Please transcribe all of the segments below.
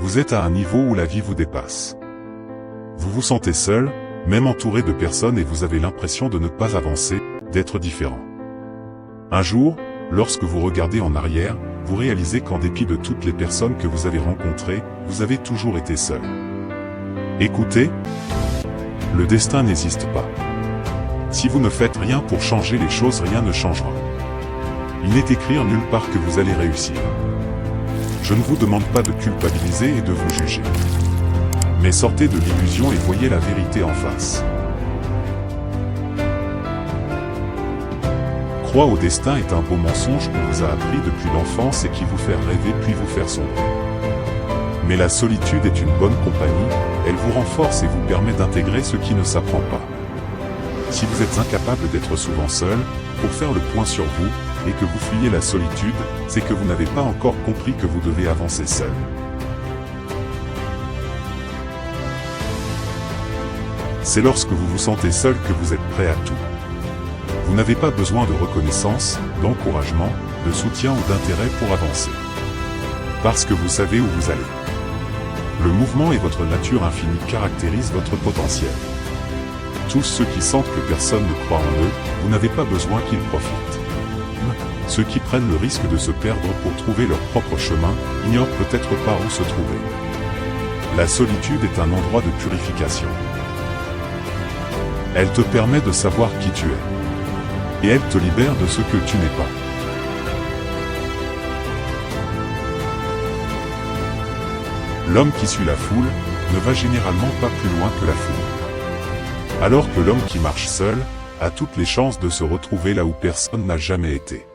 Vous êtes à un niveau où la vie vous dépasse. Vous vous sentez seul, même entouré de personnes et vous avez l'impression de ne pas avancer, d'être différent. Un jour, lorsque vous regardez en arrière, vous réalisez qu'en dépit de toutes les personnes que vous avez rencontrées, vous avez toujours été seul. Écoutez, le destin n'existe pas. Si vous ne faites rien pour changer les choses, rien ne changera. Il n'est écrit nulle part que vous allez réussir. Je ne vous demande pas de culpabiliser et de vous juger. Mais sortez de l'illusion et voyez la vérité en face. Croire au destin est un beau mensonge qu'on vous a appris depuis l'enfance et qui vous fait rêver puis vous faire sombrer. Mais la solitude est une bonne compagnie, elle vous renforce et vous permet d'intégrer ce qui ne s'apprend pas. Si vous êtes incapable d'être souvent seul, pour faire le point sur vous, et que vous fuyez la solitude, c'est que vous n'avez pas encore compris que vous devez avancer seul. C'est lorsque vous vous sentez seul que vous êtes prêt à tout. Vous n'avez pas besoin de reconnaissance, d'encouragement, de soutien ou d'intérêt pour avancer. Parce que vous savez où vous allez. Le mouvement et votre nature infinie caractérisent votre potentiel. Tous ceux qui sentent que personne ne croit en eux, vous n'avez pas besoin qu'ils profitent. Ceux qui prennent le risque de se perdre pour trouver leur propre chemin, ignorent peut-être pas où se trouver. La solitude est un endroit de purification. Elle te permet de savoir qui tu es. Et elle te libère de ce que tu n'es pas. L'homme qui suit la foule, ne va généralement pas plus loin que la foule. Alors que l'homme qui marche seul, a toutes les chances de se retrouver là où personne n'a jamais été.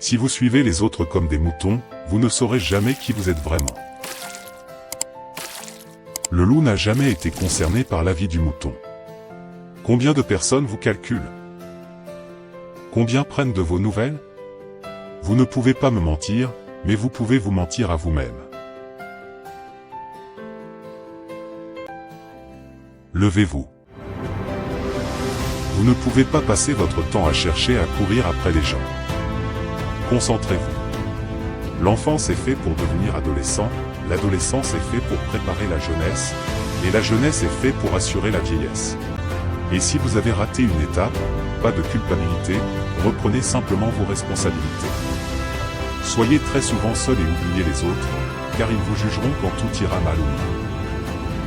Si vous suivez les autres comme des moutons, vous ne saurez jamais qui vous êtes vraiment. Le loup n'a jamais été concerné par la vie du mouton. Combien de personnes vous calculent? Combien prennent de vos nouvelles? Vous ne pouvez pas me mentir, mais vous pouvez vous mentir à vous-même. Levez-vous. Vous ne pouvez pas passer votre temps à chercher à courir après les gens. Concentrez-vous. L'enfance est fait pour devenir adolescent, l'adolescence est fait pour préparer la jeunesse, et la jeunesse est fait pour assurer la vieillesse. Et si vous avez raté une étape, pas de culpabilité, reprenez simplement vos responsabilités. Soyez très souvent seul et oubliez les autres, car ils vous jugeront quand tout ira mal ou non.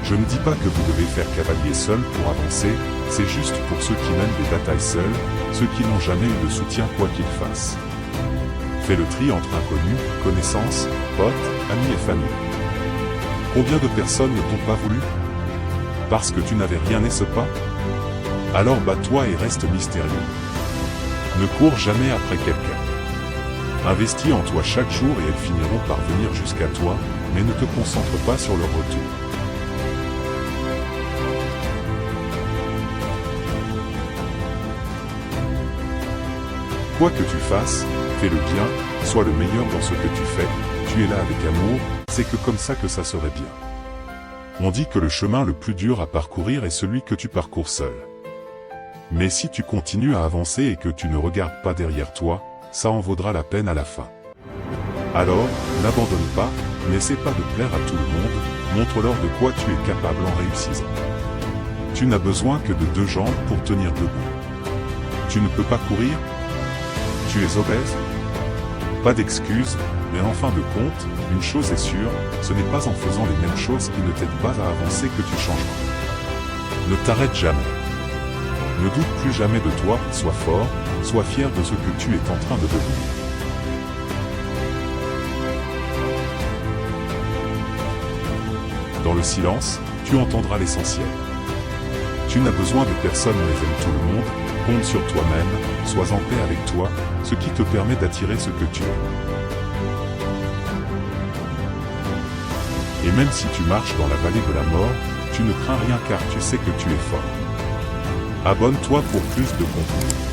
Je ne dis pas que vous devez faire cavalier seul pour avancer, c'est juste pour ceux qui mènent des batailles seuls, ceux qui n'ont jamais eu de soutien quoi qu'ils fassent. Fais le tri entre inconnus, connaissances, potes, amis et famille. Combien de personnes ne t'ont pas voulu? Parce que tu n'avais rien et ce pas? Alors bats-toi et reste mystérieux. Ne cours jamais après quelqu'un. Investis en toi chaque jour et elles finiront par venir jusqu'à toi, mais ne te concentre pas sur leur retour. Quoi que tu fasses, fais le bien, sois le meilleur dans ce que tu fais, tu es là avec amour, c'est que comme ça que ça serait bien. On dit que le chemin le plus dur à parcourir est celui que tu parcours seul. Mais si tu continues à avancer et que tu ne regardes pas derrière toi, ça en vaudra la peine à la fin. Alors, n'abandonne pas, n'essaie pas de plaire à tout le monde, montre-leur de quoi tu es capable en réussissant. Tu n'as besoin que de 2 jambes pour tenir debout. Tu ne peux pas courir? Tu es obèse? Pas d'excuses, mais en fin de compte, une chose est sûre, ce n'est pas en faisant les mêmes choses qui ne t'aident pas à avancer que tu changeras. Ne t'arrête jamais. Ne doute plus jamais de toi, sois fort, sois fier de ce que tu es en train de devenir. Dans le silence, tu entendras l'essentiel. Tu n'as besoin de personne mais aime tout le monde, compte sur toi-même, sois en paix avec toi, ce qui te permet d'attirer ce que tu es. Et même si tu marches dans la vallée de la mort, tu ne crains rien car tu sais que tu es fort. Abonne-toi pour plus de contenu.